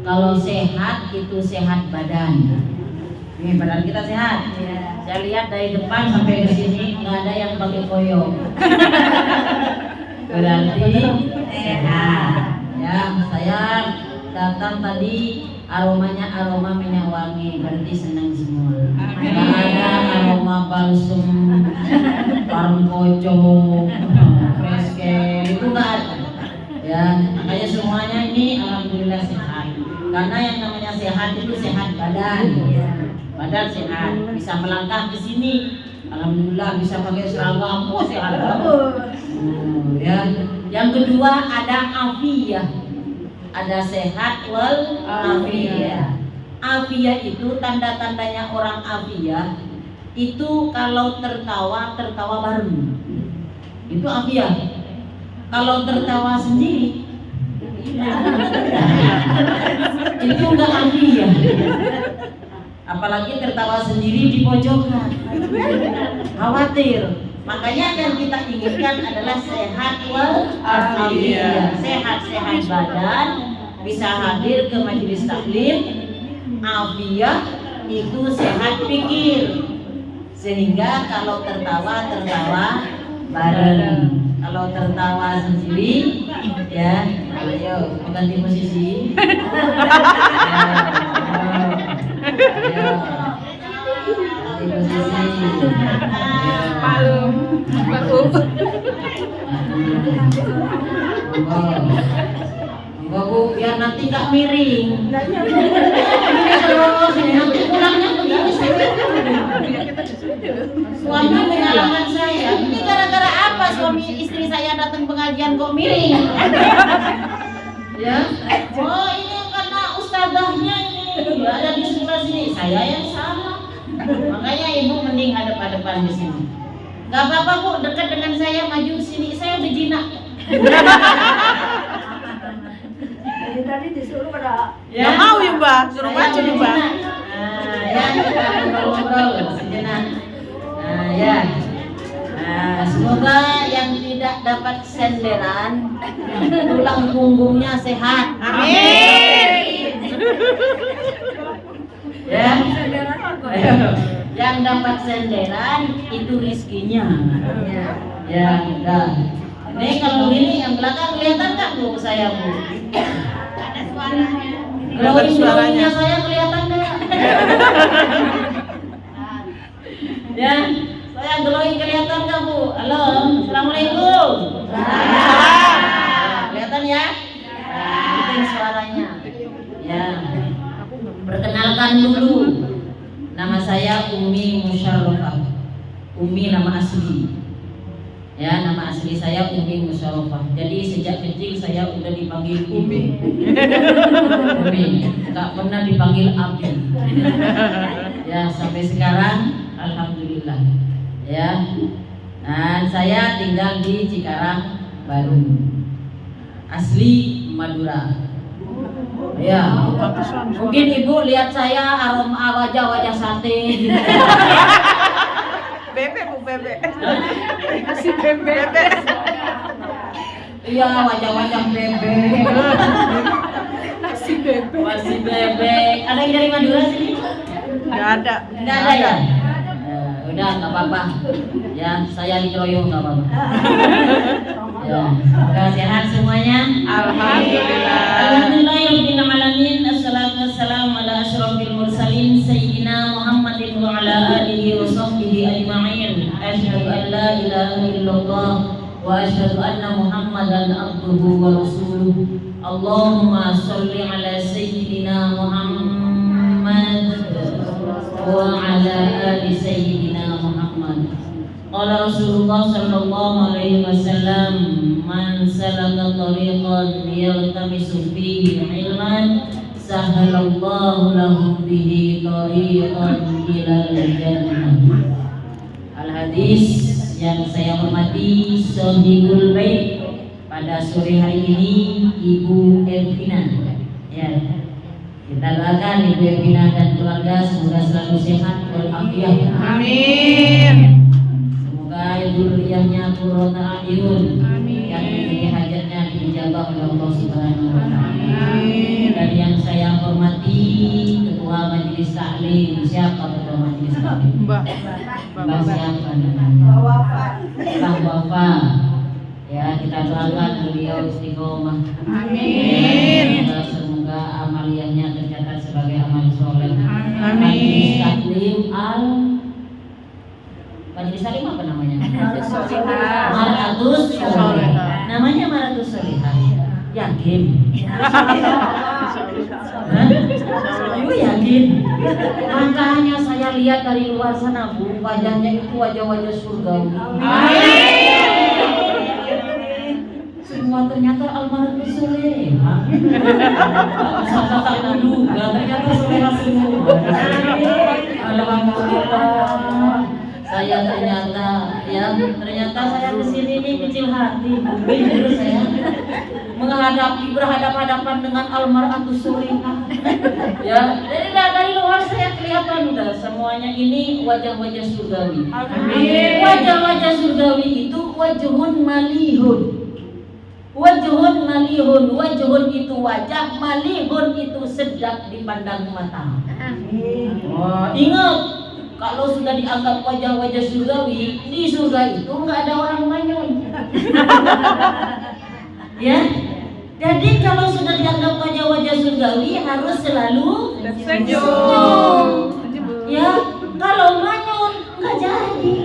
Kalau sehat itu sehat badan. Nih badan kita sehat. Saya lihat dari depan sampai ke sini nggak ada yang pakai koyo. Berarti sehat. Ya, saya datang tadi aromanya aroma minyak wangi, berarti senang semua. Nggak ada aroma balsam, parfum kocok, fresh care, itu nggak ada. Ya, makanya semuanya ini alhamdulillah sehat. Karena yang namanya sehat itu sehat badan. Badan sehat, bisa melangkah ke sini. Alhamdulillah bisa pakai seragam, sehat banget. Ya. Yang kedua ada afiyah. Ada sehat wal afiyah. Afiyah itu tanda-tandanya orang afiyah itu kalau tertawa baru. Itu afiyah. Kalau tertawa sendiri itu enggak afiyah. Apalagi tertawa sendiri di pojokan. Khawatir. Makanya yang kita inginkan adalah sehat wal afiyah. Sehat-sehat badan, bisa hadir ke majelis taklim. Afiyah itu sehat pikir. Sehingga kalau tertawa bareng. Kalau tertawa sendiri ya, ayo ganti posisi. Malum. Enggak Bu, biar nanti nggak miring. Terus nanti pulangnya begini. Suami menyalahkan saya. Ini gara-gara apa suami istri saya datang pengajian kok miring? Ya. Oh ini karena ustazahnya ini ada di sebelah sini. Saya yang salah. Makanya ibu mending hadap-hadapan di sini. Gak apa-apa Bu, dekat dengan saya, maju sini. Saya udah jinak. Jadi tadi disuruh pada Ya mau ya Mbak, suruh maju ya Mbak. Ya kita ngobrol sejenak. Ya. Semoga yang tidak dapat senderan tulang punggungnya sehat. Amin. Ya. Yang dapat senderan itu rizkinya. Ya, udah. Ini kalau ini yang belakang kelihatan nggak Bu saya Bu? Ada suaranya. Glowing-glowingnya saya kelihatan nggak? Ya, saya glowing kelihatan nggak Bu? Halo, assalamualaikum. Kelihatan ya? Penting suaranya. Ya. Perkenalkan dulu. Nama saya Umi Musyarrafah. Umi nama asli. Ya, nama asli saya Umi Musyarrafah. Jadi sejak kecil saya udah dipanggil Umi. Umi, tak pernah dipanggil Abi. Ya, sampai sekarang alhamdulillah. Ya. Dan saya tinggal di Cikarang Baru. Asli Madura. Ya, mungkin ibu lihat saya aroma wajah sate gitu. Bebek Bu, bebek. Masih bebek. Iya, wajah bebek. Nasi bebek. Masih bebek. Ada yang dari Madura sini? Enggak ada. Enggak ada ya? Udah nggak apa-apa. Ya, saya dikeroyok nggak apa-apa. Ya, semoga sehat semuanya. Alhamdulillah. Alhamdulillahirabbil alamin. Assalatu wassalamu ala asyrofil mursalin sayyidina Muhammadin wa ala alihi wa sahbihi ajma'in. Asyhadu an la ilaha illallah wa asyhadu anna Muhammadan abduhu wa rasuluh. Allahumma shalli ala sayyidina Muhammad wa ala ali sayyidina Muhammad. Qala Rasulullah sallallahu alaihi wasallam, man salaka tariqan yaltamisu fihi ilman sahhalallahu lahu bihi tariqan ilal jannah. Al hadis yang saya hormati Sahibul Bait pada sore hari ini Ibu Elvina. Ya. Kita doakan Ibu Elvina dan keluarga semoga selalu sehat walafiat. Amin. Zuriyahnya qurrata a'yun, yang memiliki hajatnya dijabah oleh Allah Subhanahu wa taala. Dan yang saya hormati Ketua Majelis Taklim. Siapa Ketua Majelis Taklim? Mbak Siapa namanya? Bang Wafa. Ya, kita doakan beliau istiqomah. Amin. Semoga amaliyahnya tercatat sebagai amal soleh. Amin. Majelis Taklim Majelis Taklim apa namanya? Maratus Solehah. Namanya Maratus Solehah. Yakin? Ibu yakin? Makanya saya lihat dari luar sana, Bu, wajahnya itu wajah-wajah surgawi. Semua ternyata almarhum solehah. Saya tak menduga ternyata solehah semua. Alhamdulillah. Saya ternyata saya kesini ini kecil hati, begitu saya berhadapan dengan almarhum solehah. Ya, dari luar saya kelihatan udah semuanya ini wajah-wajah surgawi. Amin. Wajah-wajah surgawi itu wajhun malihun. Wajhun malihun, wajhun itu wajah, malihun itu sedap dipandang mata. Ingat, kalau sudah dianggap wajah-wajah surgawi, di surga itu nggak ada orang manyun. Ya, jadi kalau sudah dianggap wajah-wajah surgawi harus selalu senyum. Ya, kalau manyun nggak jadi.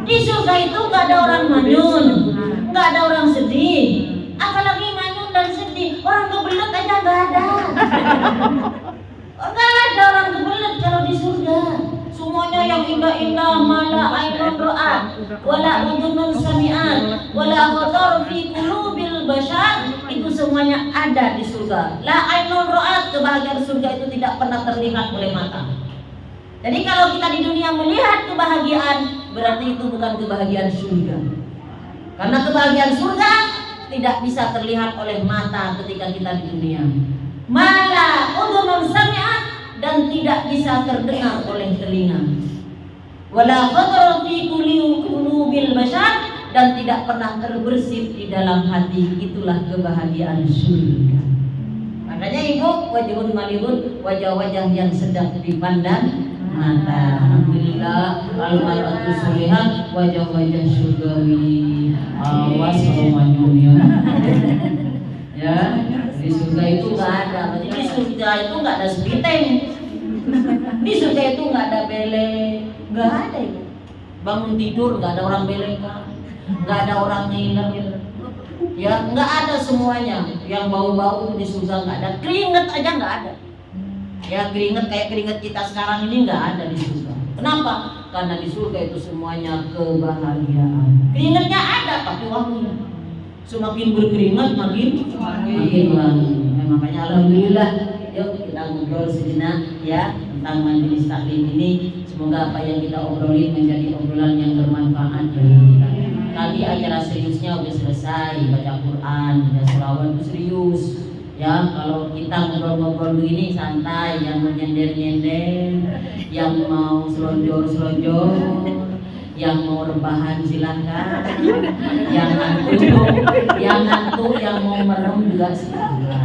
Di surga itu nggak ada orang manyun, nggak ada orang sedih. Apalagi manyun dan sedih, orang kebelet aja nggak ada. Nggak ada orang kebelet kalau di surga. Semuanya yang indah-indah, mala ainun ra'at, wala udhunun sami'at, wala khatar fi qulubil bashar, itu semuanya ada di surga. La ainun ra'at, kebahagiaan surga itu tidak pernah terlihat oleh mata. Jadi kalau kita di dunia melihat kebahagiaan, berarti itu bukan kebahagiaan surga. Karena kebahagiaan surga tidak bisa terlihat oleh mata ketika kita di dunia. Mala udhunun sami'at, dan tidak bisa terdengar oleh telinga. Wala khatara fi qulubil bashar, dan tidak pernah terbersit di dalam hati. Itulah kebahagiaan surga. Makanya Ibu, wajhun malihun, wajah-wajah yang sedap dipandang mata. Alhamdulillah, almarhum solehah, wajah-wajah surgawi. Awas kalau manyun ya. Ya, di surga itu nggak ada. Di surga itu nggak ada sepiteng. Di surga itu nggak ada belek, nggak ada itu. Bangun tidur nggak ada orang belekan, nggak ada orang ngiler. Ya, nggak ada semuanya. Yang bau-bau itu di surga nggak ada. Keringet aja nggak ada. Ya, keringet kayak keringet kita sekarang ini nggak ada di surga. Kenapa? Karena di surga itu semuanya kebahagiaan. Keringetnya ada tapi wangi. Semakin berkeringat makin wangi. Makanya alhamdulillah, yuk kita ngobrol sejenak ya tentang majelis taklim ini. Semoga apa yang kita obrolin menjadi obrolan yang bermanfaat bagi kita. Tadi acara seriusnya udah selesai, baca Quran, baca selawat itu serius. Ya, kalau kita ngobrol-ngobrol begini santai, yang mau nyender-nyender, yang mau selonjor-selonjor, yang mau rebahan silahkan, yang ngantuk, yang mau merem juga silahkan.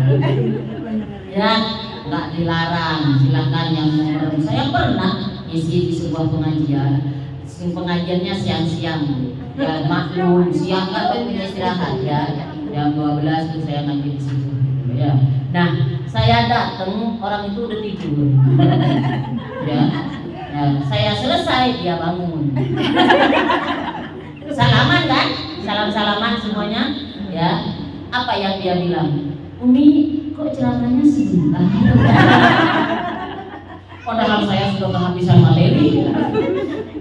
Ya, nggak dilarang, silahkan yang mau merem. Saya pernah isi di sebuah pengajian, pengajiannya siang-siang, ya maklum siang kan punya istirahat ya, jam 12 tuh saya ngaji di situ. Ya, nah saya datang orang itu udah tidur. Ya. Ya, saya selesai, dia bangun. Salaman kan? Salam-salaman semuanya. Ya, apa yang dia bilang? Umi, kok celananya sebentar? Padahal saya sudah kehabisan materi.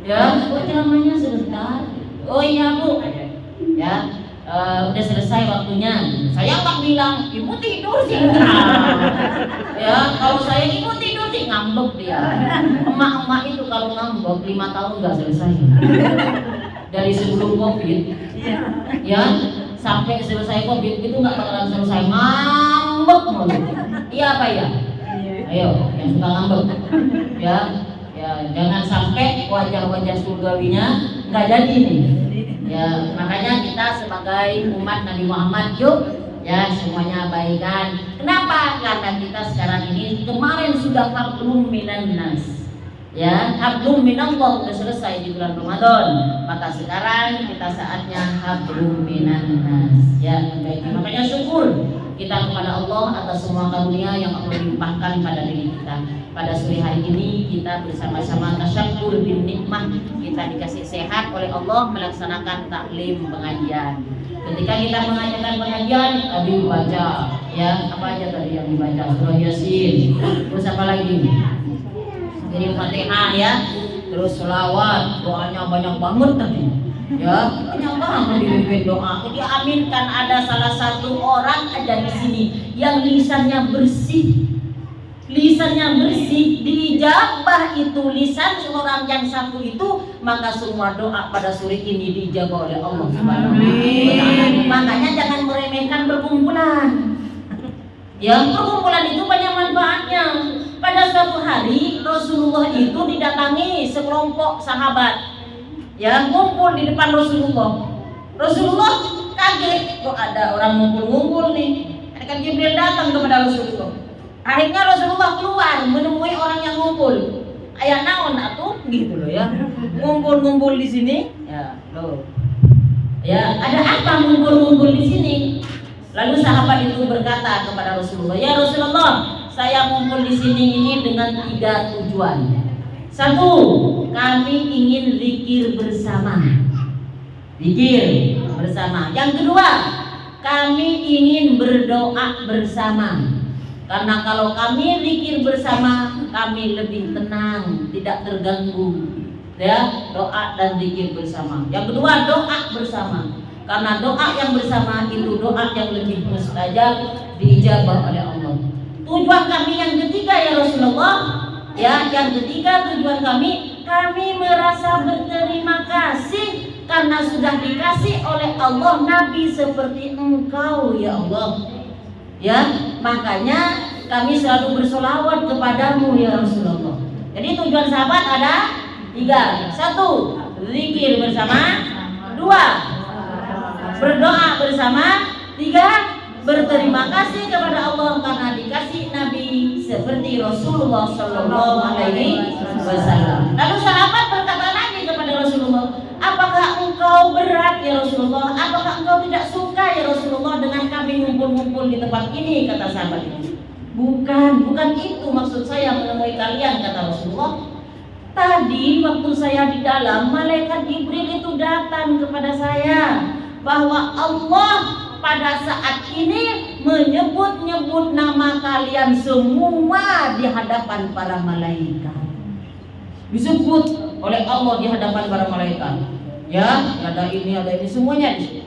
Ya, kok celananya sebentar? Oh iya Bu. Ya, udah selesai waktunya. Saya nggak bilang, ibu tidur sih. Ya, kalau saya ibu tidur sih ngambek dia. Emak-emak itu kalau ngambek 5 tahun nggak selesai. Dari sebelum COVID, ya sampai selesai COVID itu nggak bakalan selesai, ngambek mulu. Iya apa ya? Ayo, yang suka ngambek, ya, jangan sampai wajah-wajah surgawinya nggak jadi nih. Ya, makanya kita sebagai umat Nabi Muhammad yuk Ya, semuanya abaikan. Kenapa? Karena kita sekarang ini kemarin sudah hablum minan nas. Ya, hablum minallah sudah selesai di bulan Ramadan. Maka sekarang kita saatnya hablum minan nas. Ya, baik. Makanya syukur kita kepada Allah atas semua karunia yang Allah limpahkan pada diri kita. Pada sore hari ini kita bersama-sama tasyakkur bin nikmah. Kita dikasih sehat oleh Allah melaksanakan taklim pengajian. Ketika kita mengajarkan pengajian, tadi baca, ya apa aja tadi yang dibaca? Surah Yasin, terus apa lagi? Jadi Fatihah ya, terus selawat, doanya banyak banget tadi. Ya, banyak banget dipimpin doa. Jadi aminkan ada salah satu orang ada di sini yang lisannya bersih. Lisannya bersih, diijabah itu lisan seorang yang satu itu, maka semua doa pada sore ini diijabah oleh Allah Subhanahu wa taala. Makanya jangan meremehkan perkumpulan. Ya, perkumpulan itu banyak manfaatnya. Pada suatu hari Rasulullah itu didatangi sekelompok sahabat. Ya, ngumpul di depan Rasulullah. Rasulullah kaget, kok ada orang ngumpul-ngumpul nih. Kan Jibril datang kepada Rasulullah. Akhirnya Rasulullah keluar menemui orang yang ngumpul. Ayah naon atuh gitu loh ya. Ngumpul-ngumpul di sini. Ya, loh. Ya, ada apa ngumpul-ngumpul di sini? Lalu sahabat itu berkata kepada Rasulullah, "Ya Rasulullah, saya ngumpul di sini ini dengan 3 tujuan. 1, kami ingin zikir bersama. Zikir bersama. Yang kedua, kami ingin berdoa bersama. Karena kalau kami zikir bersama, kami lebih tenang, tidak terganggu. Ya, doa dan zikir bersama. Yang kedua, doa bersama. Karena doa yang bersama itu doa yang lebih mustajab, diijabah oleh Allah. Tujuan kami yang ketiga ya Rasulullah, ya, yang ketiga tujuan kami merasa berterima kasih karena sudah dikasih oleh Allah Nabi seperti Engkau ya Allah. Ya, makanya kami selalu bersolawat kepadamu ya Rasulullah. Jadi tujuan sahabat ada 3. 1, zikir bersama. 2, berdoa bersama. 3, berterima kasih kepada Allah karena dikasih Nabi seperti Rasulullah Shallallahu Alaihi Wasallam. Lalu sahabat berkata lagi kepada Rasulullah, apakah engkau berat ya Rasulullah? Apakah engkau tidak suka ya Rasulullah dengan kami ngumpul-ngumpul di tempat ini? Kata sahabat itu. Bukan itu maksud saya menemui kalian, kata Rasulullah. Tadi waktu saya di dalam, malaikat Jibril itu datang kepada saya bahwa Allah pada saat ini menyebut-nyebut nama kalian semua di hadapan para malaikat. Disebut oleh Allah di hadapan para malaikat. Ya, ada ini semuanya di sini.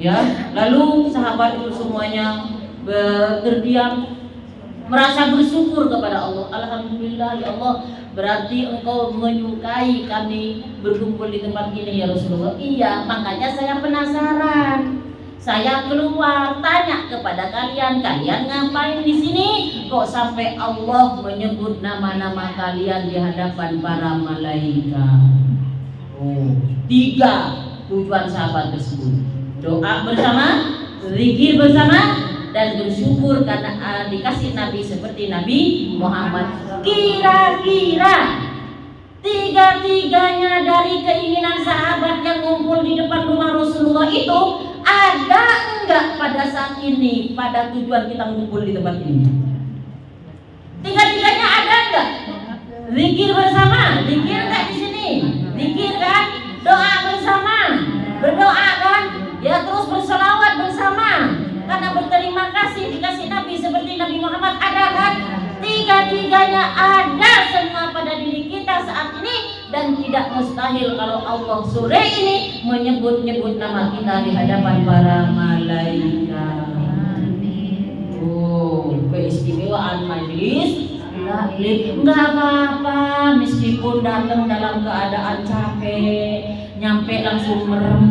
Ya, lalu sahabat itu semuanya berdiam, merasa bersyukur kepada Allah. Alhamdulillah ya Allah, berarti engkau menyukai kami berkumpul di tempat ini ya Rasulullah. Iya, makanya saya penasaran. Saya keluar tanya kepada kalian ngapain di sini? Kok sampai Allah menyebut nama-nama kalian di hadapan para malaikat? 3 tujuan sahabat tersebut. Doa bersama, zikir bersama, dan bersyukur karena dikasih Nabi seperti Nabi Muhammad. Kira-kira 3-tiganya dari keinginan sahabat yang ngumpul di depan rumah Rasulullah itu ada enggak pada saat ini, pada tujuan kita ngumpul di tempat ini? 3-tiganya ada enggak? Zikir bersama, zikir enggak di sini? Zikir kan? Doa bersama, berdoa kan? Ya, terus berselawat bersama karena berterima kasih dikasih Nabi seperti Nabi Muhammad, ada kan? 3-tiganya ada semua pada diri kita saat ini, dan tidak mustahil kalau Allah sore ini menyebut-nyebut nama kita di hadapan para malaikat. Oh, keistimewaan majelis taklim. Enggak apa-apa meskipun datang dalam keadaan capek, nyampe langsung merem,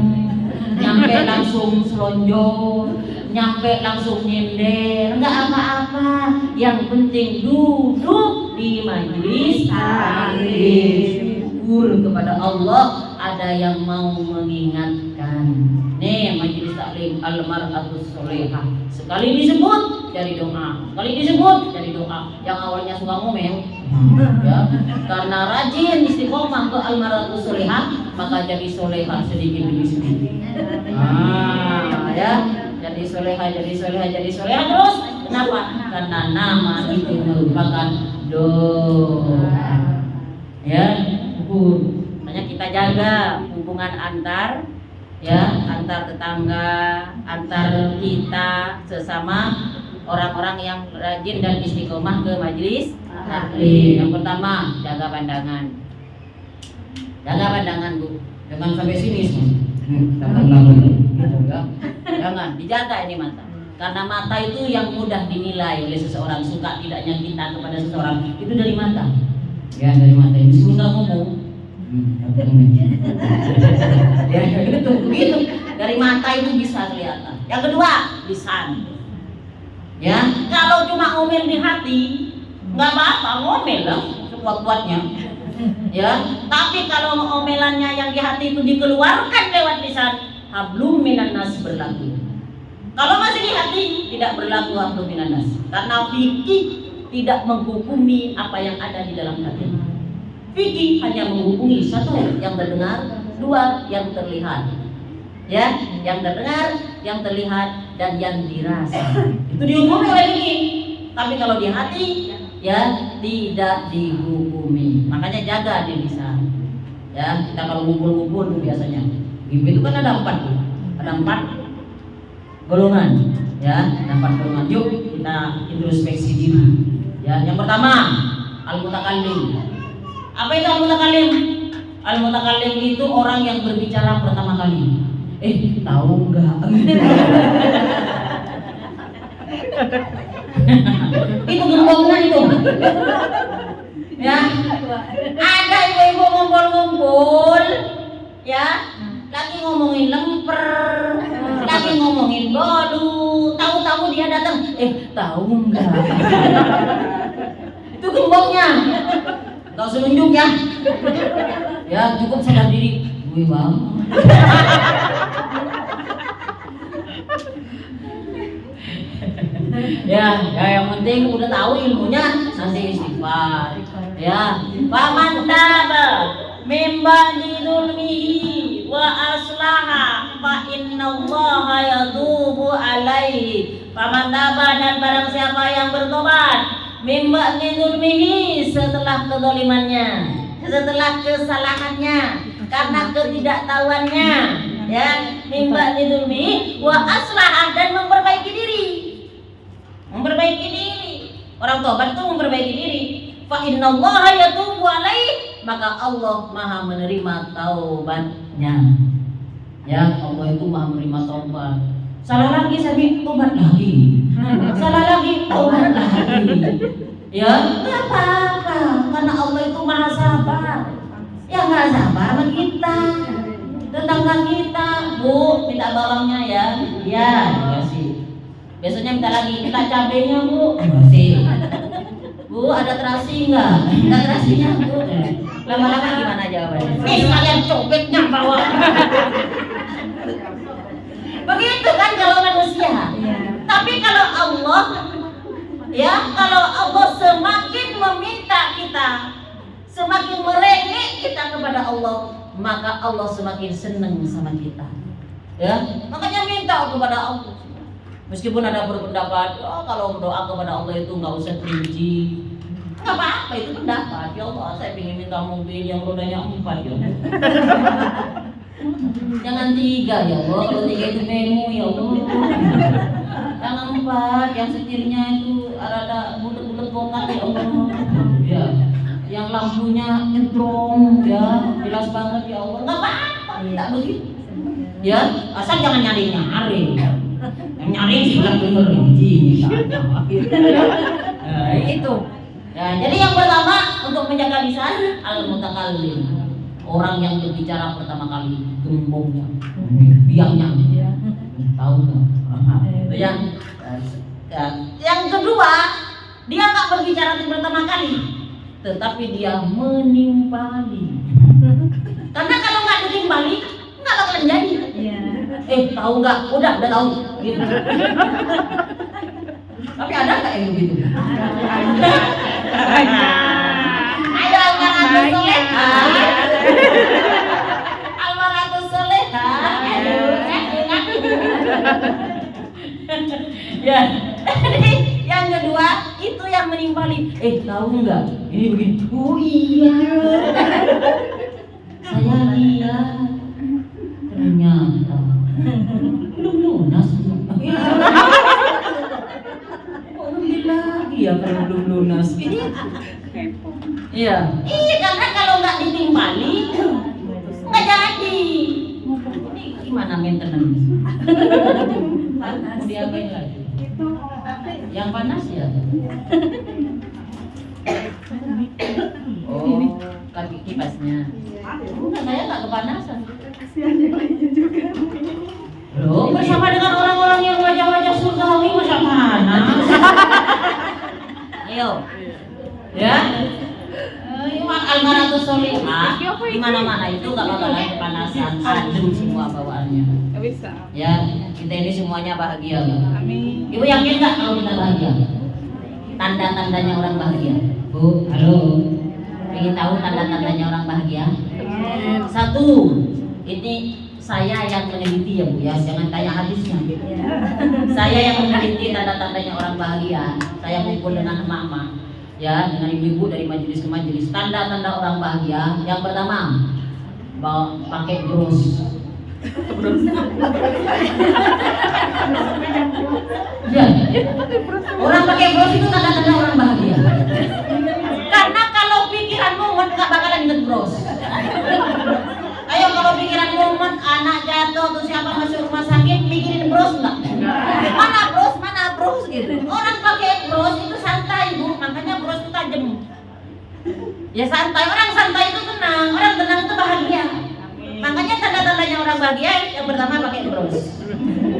nyampe langsung selonjor, nyampe langsung nyender, enggak apa-apa. Yang penting duduk di majelis taklim. Syukur kepada Allah ada yang mau mengingatkan. lisan. Nih majelis taklim al-mar'atus sholihah. Sekali disebut jadi doa, sekali disebut jadi doa. Yang awalnya suka ngomel, ya, karena rajin istiqomah ke al-mar'atus sholihah, maka jadi solehah sedikit demi sedikit. Ya, jadi solehah terus. Kenapa? Karena nama itu merupakan doa. Ya, makanya kita jaga hubungan antar tetangga, antar kita sesama orang-orang yang rajin dan istiqomah ke majelis taklim. Yang pertama, jaga pandangan. Jaga pandangan, Bu. Jangan sampai sini Jangan, dijaga ini mata. Karena mata itu yang mudah dinilai oleh seseorang, suka tidaknya kita kepada seseorang itu dari mata. Ya, dari mata. Meskipun nggak ngomong. Ya, begitu. Dari mata itu bisa kelihatan. Yang kedua, lisan. Ya, kalau cuma ngomel di hati, nggak apa-apa, ngomel lah sekuat-kuatnya. Ya, tapi kalau omelannya yang di hati itu dikeluarkan lewat lisan, hablum minan nas berlaku. Kalau masih di hati tidak berlaku hablum minan nas. Karena fikih tidak menghukumi apa yang ada di dalam hati. Fikih hanya menghukumi satu yang terdengar, dua yang terlihat. Ya, yang terdengar, yang terlihat dan yang dirasa. Itu dihukumi oleh fikih. Tapi kalau di hati ya tidak dihukumi. Makanya jaga di lisan. Ya, kita kalau ngumpul-ngumpul biasanya. Itu kan ada 4 golongan. Ya, ada 4 golongan. Yuk kita introspeksi diri. Ya, yang pertama al-mutakallim. Apa itu al-mutakallim? Al-mutakallim itu orang yang berbicara pertama kali. Tahu enggak? Itu gembongnya itu. Ya, ada ibu-ibu ngumpul-ngumpul, ya, lagi ngomongin lemper, lagi ngomongin bolu, tahu-tahu dia datang, tahu enggak? Itu gembongnya. Gak usah nunjuk ya. Ya, cukup sadar diri. Gue bang. Ya, yang penting udah tahu ilmunya, nanti istighfar. Ya, faman taba mimba dzulmihi wa aslaha fa innallaha yatubu alaihi. Faman taba, dan barang siapa yang bertobat mimba dzulmihi, setelah kezalimannya, setelah kesalahannya, karena ketidaktahuannya, ya, mimba dzulmihi wa aslaha, dan memperbaiki diri. Memperbaiki diri. Orang tobat itu memperbaiki diri. Fa innallaha yatubu alaihi, maka Allah Maha menerima taubatnya. Ya, Allah itu Maha menerima taubat. Salah lagi saya tobat lagi. Salah lagi tobat lagi. Ya, enggak apa-apa, karena Allah itu Maha sabar. Ya, enggak sabar sama kita. Tetangga kita, Bu, minta bawangnya ya. Ya, kasih. Biasanya minta lagi, minta cabenya Bu. Masih. Bu, ada terasi enggak? Ada terasinya Bu. Lama-lama gimana jawabannya? Kalian cobeknya bawa. Begitu kan kalau manusia. Tapi kalau Allah, ya, kalau Allah semakin meminta kita, semakin merengek kita kepada Allah, maka Allah semakin senang sama kita. Ya, makanya minta kepada Allah. Meskipun ada berpendapat, kalau berdoa kepada Allah itu nggak usah rinci, nggak apa-apa, itu pendapat. Ya Allah, saya ingin minta mobil yang rodanya 4 ya. Jangan 3 ya Allah, kalau 3 itu menu ya Allah. Jangan 4, yang setirnya itu ada bulat-bulat bokat ya Allah. Ya, yang lampunya nyentrum ya, jelas banget ya Allah. Nggak apa-apa, tidak begitu. Ya, asal jangan nyari-nyari. Yang nyari sih bilang bener itu. Ya, jadi yang pertama untuk menjaga lisan al-mutakallim, orang yang berbicara pertama kali, gembongnya, biangnya, tahu nggak? Yang kedua, dia nggak berbicara pertama kali, tetapi dia menimpali. Karena kalau nggak ditimpali, nggak nggak bakalan jadi. Iya. Tahu nggak? Udah tahu. Gitu. Tapi ada nggak yang begitu? Ayo Almarhum Soleha. Almarhum Soleha. Ya. Yang kedua itu yang menimpali. Tahu nggak? Ini begini. Oh iya. Saya lihat. Ternyata belum lunas. Lagi ya kalau belum lunas. Iya. Karena kalau nggak ditimpali nggak jadi. Ini gimana maintenance? Mau diapain lagi? Yang panas ya? Oh, kaki kipasnya. Enggak, saya nggak kepanasan. Loh, bersama dengan orang-orang yang wajah-wajah surgawi masa panas? Ayo, ya. Almarhum Solihah di mana-mana itu nggak bakalan kepanasan, adem semua bawaannya. Bisa. Ya, kita ini semuanya bahagia. Amin. Ibu yakin nggak kalau kita bahagia? Tanda-tandanya orang bahagia. Bu, halo. Ingin tahu tanda-tandanya orang bahagia? Satu, ini saya yang meneliti ya Bu ya, jangan tanya hadisnya. Saya yang meneliti tanda-tandanya orang bahagia. Saya kumpul dengan emak-emak, ya, dengan ibu-ibu dari majelis ke majelis. Tanda-tanda orang bahagia. Yang pertama, pakai bros. Ya, orang pakai bros itu tanda-tanda orang bahagia. Karena kalau pikiran mumet nggak bakalan inget bros. Ayo kalau pikiran mumet, anak jatuh atau siapa masuk rumah sakit, mikirin bros nggak? Mana bros gitu. Orang pakai bros itu santai Bu, makanya bros itu tajam. Ya santai, orang santai itu tenang, orang tenang itu bahagia. Makanya tanda-tandanya orang bahagia yang pertama pakai bros.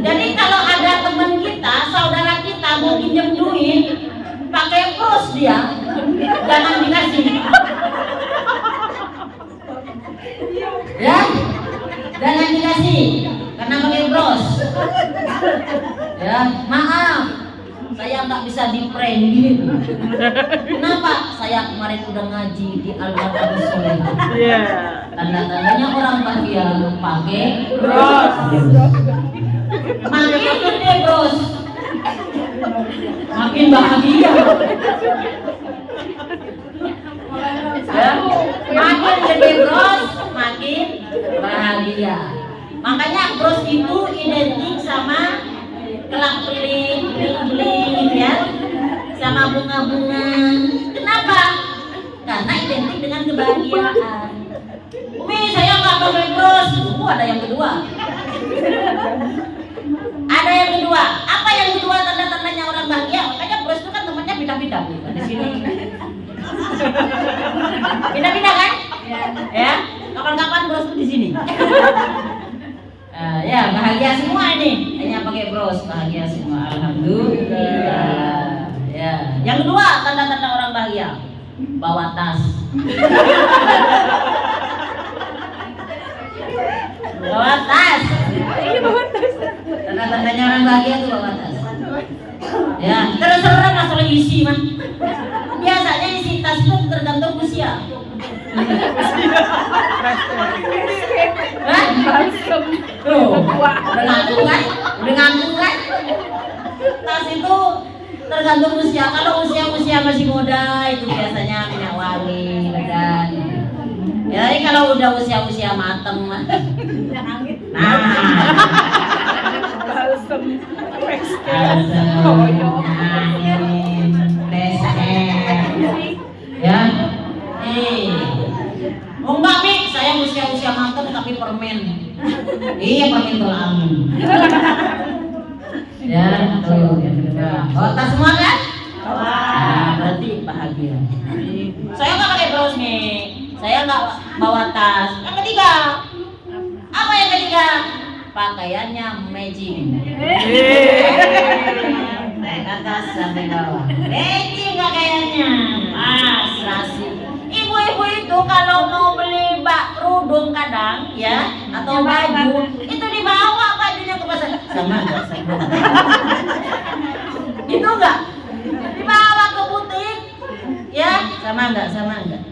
Jadi kalau ada teman kita, saudara kita mau pinjam duit, pakai bros dia, jangan dikasih. Ya, jangan dikasih karena pakai bros. Ya, maaf, saya nggak bisa di prank gitu. Kenapa? Saya kemarin udah ngaji di Almarhum Solihah. Iya. Tanda-tandanya orang bahagia pakai bros. Makin gede bros, makin bahagia. Ya, makin gede bros, makin bahagia. Makanya bros itu identik sama kelap keling, gitu ya, sama bunga-bunga. Kenapa? Karena identik dengan kebahagiaan. Umi, saya nggak pakai bros. Ada yang kedua. Ada yang kedua. Apa yang kedua tanda-tandanya orang bahagia? Makanya bros itu kan temannya pindah-pindah Bu. Di sini. Pindah-pindah kan? Ya. Kapan-kapan bros itu di sini. Ya bahagia semua ini. Hanya pakai bros bahagia semua. Alhamdulillah. Ya. Yang kedua tanda-tanda orang bahagia, bawa tas. Bawa tas. Tanda-tandanya orang bahagia tuh bawa tas. Ya, terus-terusan masalah isi mah. Biasanya isi tas itu tergantung usia. Tuh, udah ngantuk kan? Tas itu tergantung usia. Kalau usia masih muda itu biasanya minyak wangi, dan ya, jadi kalau udah usia mateng mah. Balsem. Ya. Enggak Mi, saya usia mateng tapi permen. Iya, permen tulang. Ya, tuh yang kedua. Bawa semua kan? Berarti bahagia. Saya nggak pakai bros nih. Saya nggak bawa tas. Yang ketiga, apa yang ketiga? Pakaiannya matching. Naik atas sampai bawah. Matching pakaiannya. Serasi. Ibu-ibu itu kalau mau beli kerudung kadang ya atau baju itu dibawa bajunya ke pasar sama enggak sama itu enggak dibawa ke butik ya sama enggak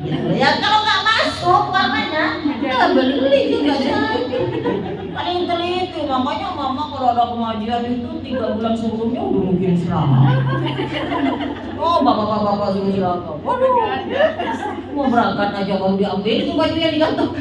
gitu ya kalau enggak masuk warnanya ya beli juga jadi paling teliti makanya mama kalau ada pengajian itu 3 bulan sebelumnya udah mungkin seragam oh bapak-bapak suruh seragam waduh mau berangkat aja baru diambil itu baju yang digantung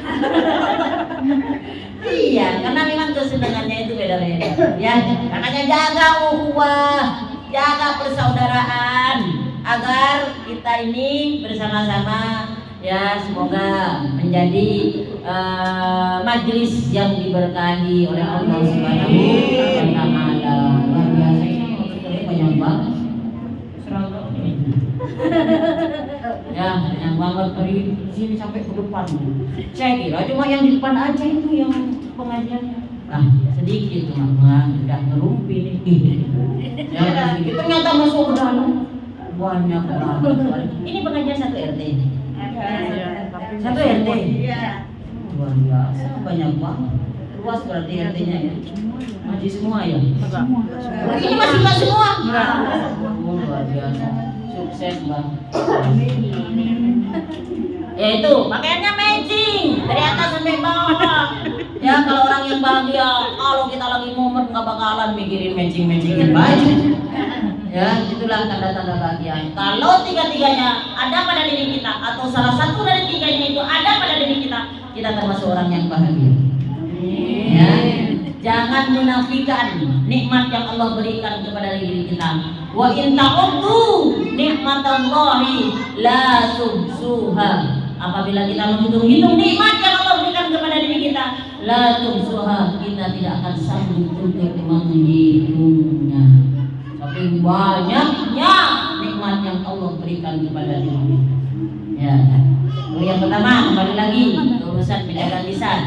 iya karena memang kesenangannya itu beda-beda ya makanya jaga ukhuwah jaga persaudaraan agar kita ini bersama-sama ya semoga menjadi majelis yang diberkahi oleh Allah Subhanahu wa taala. Luar biasa ini banyak banget. Seragam ini. Ya, banyak banget dari sini sampai ke depan. Saya kira cuma yang di depan aja itu yang pengajiannya. Nah, sedikit mama udah ngerumpi nih. Ya, sedikit ternyata masuk ke dalam. Banyak banget. Ini pengajian 1 RT. 1 RT. Iya. Luar biasa, banyak banget. Luas berarti RT-nya ya. Masih semua ya? Ini masih enggak semua? Oh, luar biasa. Sukses, Bang. Ya itu, pakaiannya matching dari atas sampai bawah. Ya kalau orang yang bahagia, kalau kita lagi momen nggak bakalan mikirin matching-matchingin baju. Ya, itulah tanda-tanda bahagia. Kalau tiga-tiganya ada pada diri kita atau salah satu dari tiganya itu ada pada diri kita, kita termasuk orang yang bahagia. Ya, jangan menafikan nikmat yang Allah berikan kepada diri kita. Wa in ta'uddu nikmatallahi la tuhsuha. Apabila kita menghitung-hitung nikmat yang Allah berikan kepada diri kita, la tuhsuha, kita tidak akan sanggup untuk menghitungnya. Saking banyaknya nikmat yang Allah berikan kepada diri. Ya. Yang pertama kembali lagi ke urusan menjaga lisan.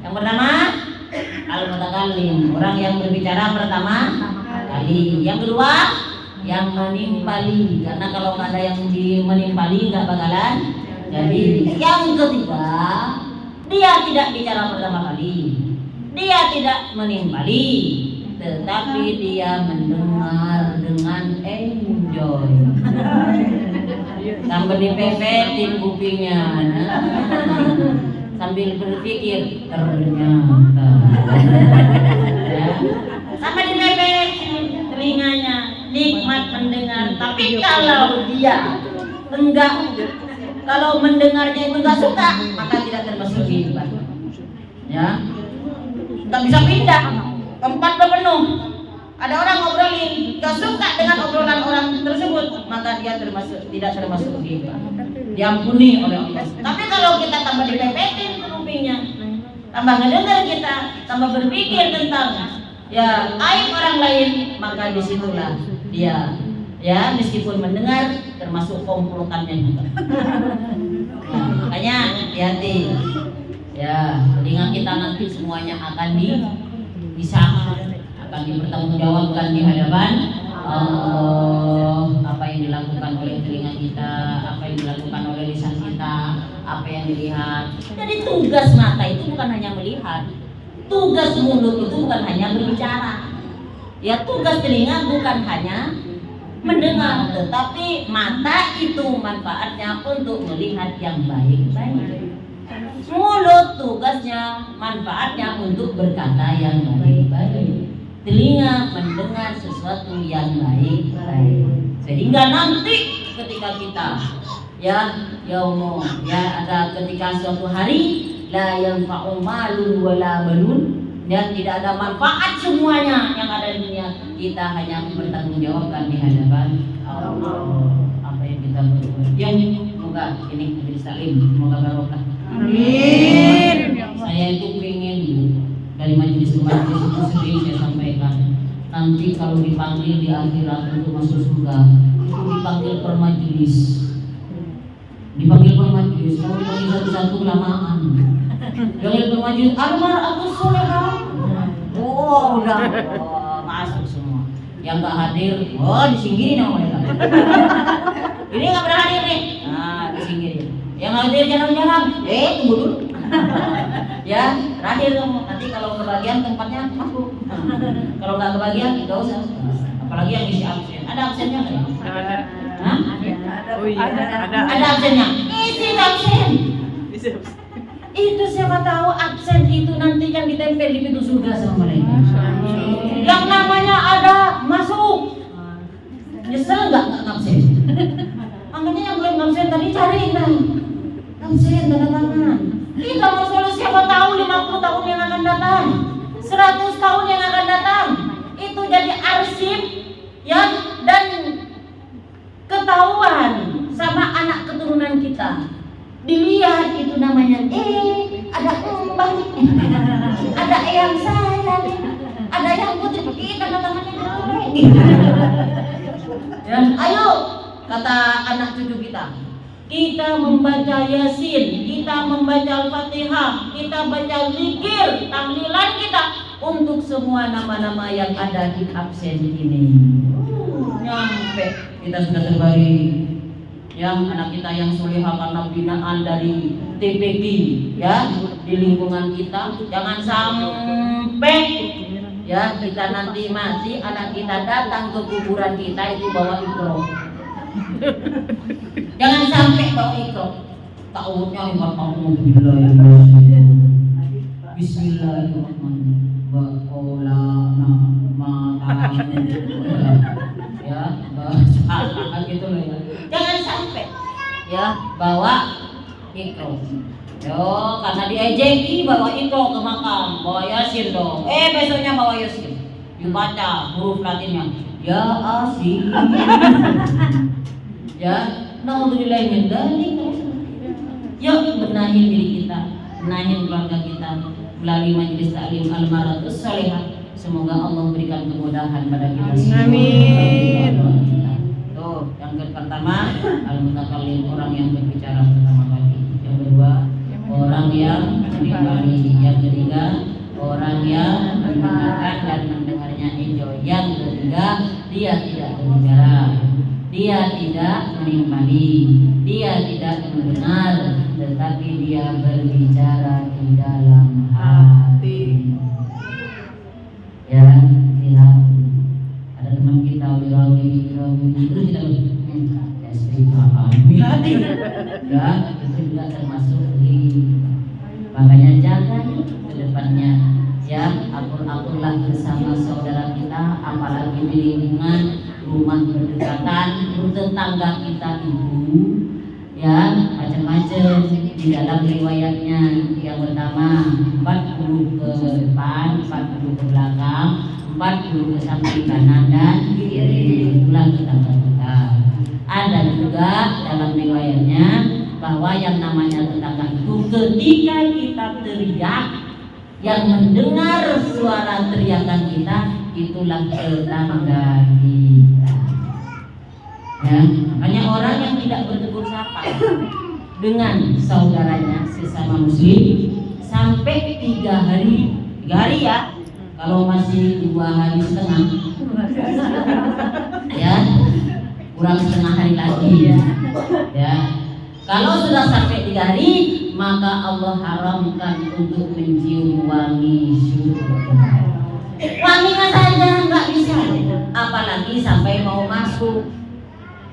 Yang pertama al-mutakallim, orang yang berbicara pertama kali. Yang kedua yang menimpali, karena kalau nggak ada yang menimpali nggak bakalan jadi. Yang ketiga dia tidak bicara pertama kali, dia tidak menimpali, tetapi dia mendengar dengan enjoy. Sambil dipepetin kupingnya, sambil berpikir ternyata. Ya. Sampai dipepetin telinganya, nikmat mendengar. Tapi kalau dia enggak, kalau mendengarnya itu enggak suka, maka tidak termasuk hikmah. Ya, enggak bisa pindah. Tempat penuh. Ada orang ngobrolin, gak suka dengan obrolan orang tersebut, maka dia tidak termasuk hibah. Diampuni oleh Allah. Tapi kalau kita tambah dipepetin kupingnya, tambah ngedengar kita, tambah berpikir tentang ya aib orang lain, maka disitulah dia ya meskipun mendengar termasuk komplotannya juga. Nah, makanya hati-hati. Ya, telinga kita nanti semuanya akan disahkan, akan dipertanggungjawabkan di hadapan Allah. Apa yang dilakukan oleh telinga kita, apa yang dilakukan oleh lisan kita, apa yang dilihat. Jadi tugas mata itu bukan hanya melihat, tugas mulut itu bukan hanya berbicara. Ya, tugas telinga bukan hanya mendengar, tetapi mata itu manfaatnya untuk melihat yang baik-baik. Mulut tugasnya, manfaatnya untuk berkata yang baik-baik. Telinga mendengar sesuatu yang baik-baik. Sehingga nanti ketika kita ya ada ketika suatu hari la yanfa'u malun wala banun, dan tidak ada manfaat semuanya yang ada di dunia, kita hanya bertanggungjawabkan di hadapan Allah apa yang kita berbuat. Yang semoga ini majelis taklim semoga barokah. Amin. Saya itu pengen dari majelis ke majelis itu sering saya sampaikan, nanti kalau dipanggil di akhirat untuk masuk surga itu dipanggil per majelis. Dipanggil per majelis, kalau dipanggil satu-satu kelamaan. Dipanggil per majelis, almar'atus sholihah. Oh, udah masuk semua. Yang nggak hadir, disingkirin sama mereka. Ini nggak pernah hadir nih, nah disingkirin. Yang hadir jarang-jarang, tunggu dulu. Ya, terakhir kamu nanti kalau kebagian tempatnya masuk. Kalau nggak kebagian nggak usah. Apalagi yang isi absen. Ada absennya nggak? Ada. Hah? Oh iya, ada. Ada absennya. Isi absen. Itu siapa tahu absen itu nanti yang ditempel di pintu surga sama mereka. Yang namanya ada masuk. Nyesel nggak absen? Makanya yang belum absen tadi cari kan. Absen tanda tangan. Kita mau solusi siapa tahu 50 tahun yang akan datang, 100 tahun yang akan datang. Itu jadi arsip ya, dan ketahuan sama anak keturunan kita. Dilihat itu namanya ada mbak, ada eyang saya, ada yang putih kita namanya ya, ayo kata anak cucu kita membaca Yasin, kita membaca Al-Fatihah, kita baca zikir, tahlilan kita untuk semua nama-nama yang ada di absen ini. Nyampe kita sudah terbagi. Yang anak kita yang solehah karena binaan dari TPG ya di lingkungan kita, jangan sampai ya kita nanti mati anak kita datang ke kuburan kita itu bawa ikro. Jangan sampai bawa ikro. Ta'awudnya iman Bismillahirrahmanirrahim. Ya, salah gitu loh ya. Jangan sampai ya bawa ikro. Yo, karena diejeki bawa ikro ke makam, bawa Yasin dong. Besoknya bawa Yasin. Dibaca huruf Latinnya. Ya Asin. Ya, naudzubillah min dzalik. Yuk benahi diri kita, benahi keluarga kita melalui majelis taklim Al-Maratus Sholihah. Semoga Allah berikan kemudahan pada kita semua. Amin. Tuh, yang pertama al-mutakallim, orang yang berbicara pertama kali. Yang kedua, orang yang menimbali. Yang ketiga, orang yang mendengarkan dan mendengarnya enjoy. Yang ketiga, dia tidak berbicara, dia tidak menimbali, dia tidak mendengar, tetapi dia berbicara di dalam hati. Ya, lihat ada teman kita wirawi terus kita ya, itu juga termasuk di makanya jaga ke depannya ya, akur-akurlah bersama saudara kita, apalagi di lingkungan rumah berdekatan, tetangga kita itu ya macam-macam di dalam riwayatnya. Yang pertama 40 ke depan, 40 ke belakang, 40 ke samping kanan dan kiri, pulang tetangga kita. Ada juga dalam riwayatnya bahwa yang namanya tetangga itu ketika kita teriak, yang mendengar suara teriakan kita itulah tetangga kita. Ya, makanya orang yang tidak bertegur sapa dengan saudaranya sesama muslim sampai 3 hari ya, kalau masih 2 hari setengah ya, kurang setengah hari lagi ya. Kalau sudah sampai 3 hari, maka Allah haramkan untuk mencium wangi surga. Wanginya saja nggak bisa, apalagi sampai mau masuk.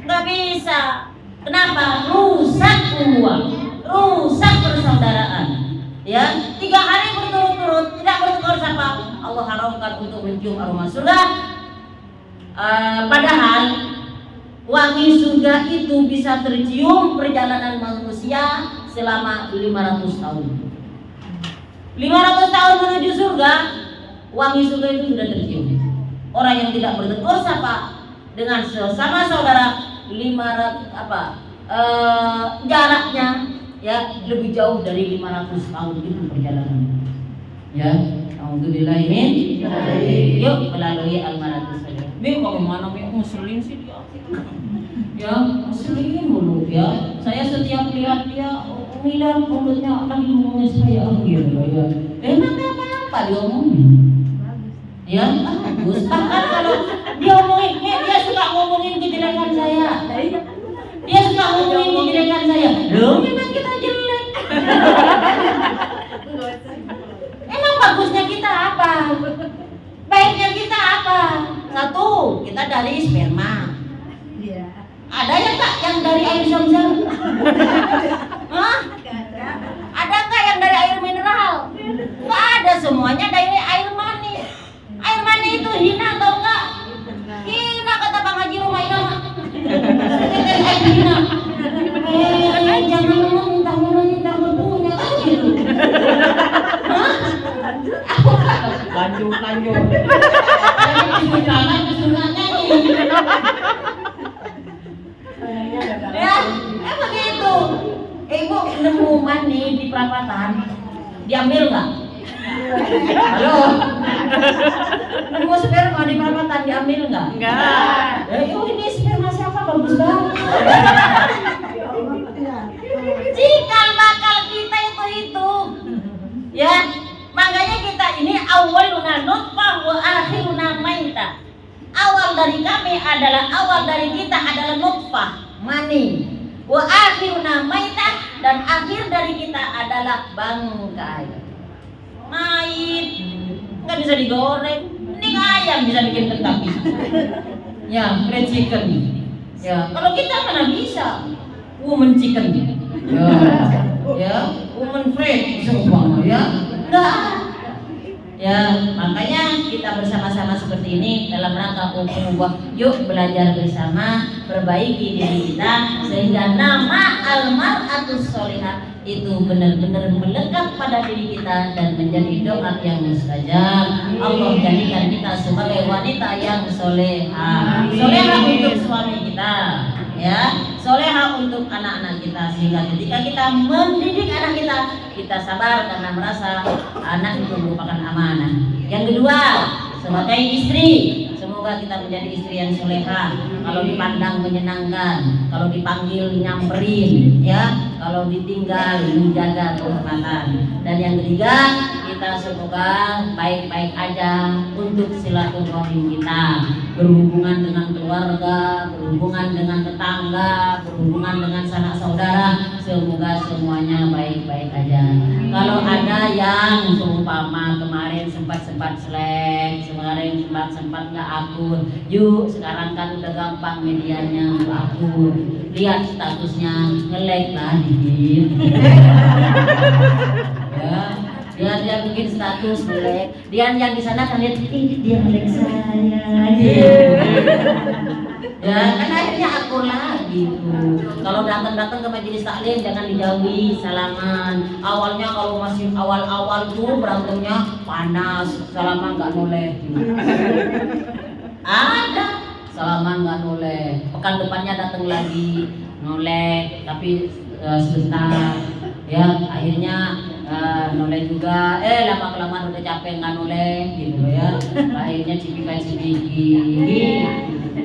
Nggak bisa. Kenapa? Rusak hubungan, rusak persaudaraan. Ya, 3 hari berturut-turut tidak bertegur sapa, Allah haramkan untuk mencium aroma surga. Padahal wangi surga itu bisa tercium perjalanan manusia selama 500 tahun. 500 tahun menuju surga, wangi surga itu sudah tercium. Orang yang tidak bertegur sapa dengan sesama saudara 500 jaraknya ya lebih jauh dari 500 tahun itu perjalanan. Ya, alhamdulillah ini. Yuk melalui Al-Maratus Sholihah. Bi bagaimana bi muslim sih dia? Ya, muslimin dulu ya. Saya setiap lihat dia milan mulutnya lagi ngomongin saya gitu ya. Emang apa diomongin? Ya, bagus. Bahkan kalau dia ngomongin, dia suka ngomongin kejelekan saya. Dia suka ngomongin kejelekan saya. Loh, memang kita jelek. apa? Baiknya kita apa? Satu, kita dari sperma. Iya. Ada ya Kak yang dari air zam-zam? Hah? Ada Kak yang dari air mineral? Nggak ada, semuanya dari air mani. Air mani itu hina tau nggak? Hina kata Bang Haji Rumah Irama. Air hina. Jangan minta punya kan gitu. Hah? Lanjut. Jangan kesurannya nih. Ya, begitu. Ibu nemu mani di perapatan, diambil nggak? Halo, nemu sperma di perapatan, diambil nggak? Enggak. Ini sperma siapa? Bagus banget. Cikal bakal kita itu, ya. Makanya kita ini awaluna nutfah wa akhiruna maita. Awal dari kita adalah nutfah, mani. Wa akhiruna maitah, dan akhir dari kita adalah bangkai. Mait nggak bisa digoreng, ini ayam bisa bikin kentang. Ya, fried chicken. Ya, kalau kita mana bisa woman chicken. Ya, woman fried semua ya. Enggak. Ya, makanya kita bersama-sama seperti ini dalam rangka ukhuwah. Yuk belajar bersama, perbaiki diri kita sehingga nama al-mar'atus sholihah itu benar-benar melekat pada diri kita dan menjadi doa yang mustajab. Allah jadikan kita sebagai wanita yang solehah. Solehah untuk suami kita, ya, solehah untuk anak-anak kita, sehingga ketika kita mendidik anak kita sabar karena merasa anak itu merupakan amanah. Yang kedua, sebagai istri, semoga kita menjadi istri yang solehah. Kalau dipandang menyenangkan, kalau dipanggil nyamperin, ya, kalau ditinggal menjaga kehormatan. Dan yang ketiga, kita semoga baik-baik aja untuk silaturahim kita, berhubungan dengan keluarga, berhubungan dengan tetangga, berhubungan dengan sanak saudara, semoga semuanya baik-baik aja. Kalau ada yang seumpama kemarin sempat selek, kemarin sempat nggak akur, yuk sekarang kan udah gampang medianya akur, lihat statusnya, nge-like lah dikit. Ya, dia bikin status nge-like, dia yang di sana kan lihat, dia nge-like saya, ya kan akhirnya akur lagi tuh. Kalau datang ke majelis taklim jangan dijauhi, salaman. Awalnya kalau masih awal tuh berantemnya panas, salaman nggak noleh. Ada salaman nggak noleh, pekan depannya datang lagi noleh, tapi sebentar, ya akhirnya noleh juga, lama kelamaan udah capek nggak noleh gitu ya, akhirnya cipika-cipiki.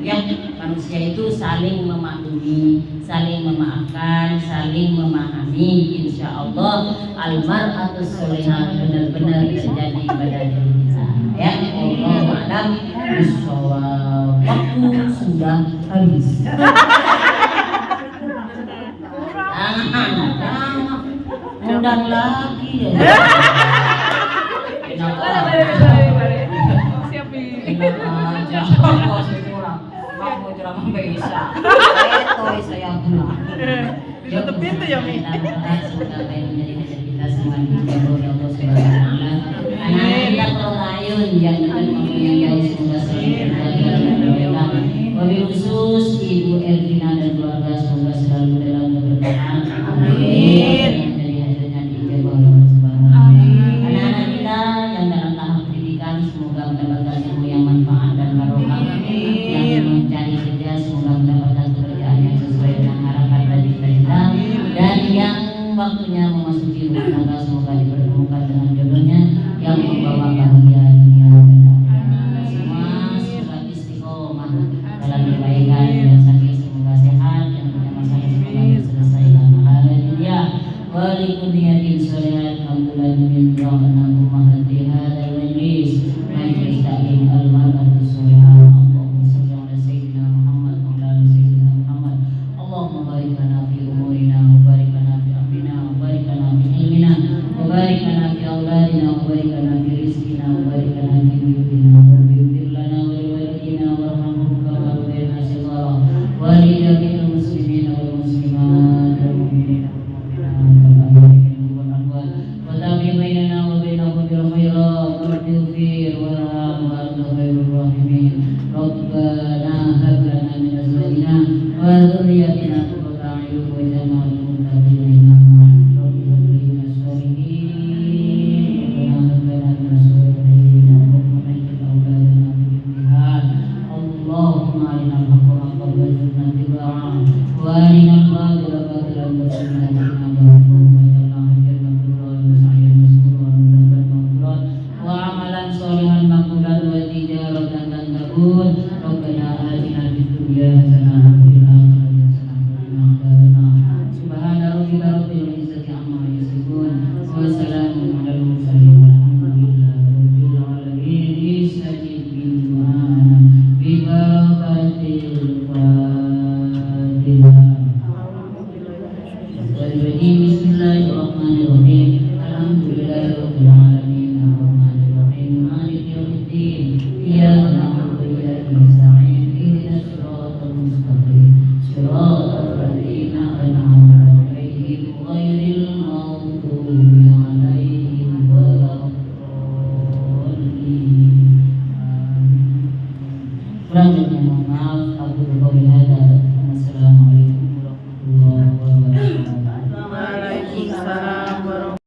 Ya, manusia itu saling memaklumi, saling memaafkan, saling memahami. Insya Allah al-mar'atus sholihah benar-benar terjadi pada diri kita. Ya, Allahu a'lam bishawab. Waktu sudah habis. Undang lagi ya. Mau ceramah nggak bisa. Saya pulang. Ditutup pintu ya, Mi. Semoga apa yang menjadi hajat kita semua dijabah oleh Allah Subhanahu wa taala. Anak kita terlayun yang dekat maupun yang jauh semoga selalu terjaga dan terlindung. Wabil khusus Ibu Elvina dan keluarga semoga selalu dalam keberkahan. Amin. Menjadi hajatnya dijabah oleh Allah Subhanahu wa taala. Anak-anak kita yang dalam tahap pendidikan semoga mendapatkan ilmu yang manfaat dan barokah. Yang mencari kerja semoga mendapatkan pekerjaan yang sesuai dengan harapan dan cita-cita. Dan yang waktunya memasuki rumah tangga semoga dipertemukan dengan jodohnya yang membawa bahagia dunia dan akhirat. Semua semoga istiqomah dalam kebaikan, yang sakit semoga sehat, yang punya masalah semoga selesai dalam hal dunia. Walikudiyatin sholihat alhamdulillah min rahmanakum mahati hadal majlis majlis ta'lim al-mar'atus sholihah. Allahumma salli ala sayyidina Muhammad wa ala ali sayyidina Muhammad. Allahumma barik lana fi umurina wa barik lana fi amrina wa barik lana fi ilmina wa barik lana fi auladina wa barik lana fi rizqina wa barik lana fi buyutina rabbi ighfir lana wa liwalidina warhamhum kama rabbayana shighara wa li jami'il muslimina wal muslimat wal mu'minina wal mu'minat wal ahya'i wal amwat wa tabi bainana wa bainahum bil khairat rabbi ighfir warham wa anta khairur rahimin rabbana hab lana min azwajina wa dhurriyyatina qurrata a'yun waj'alna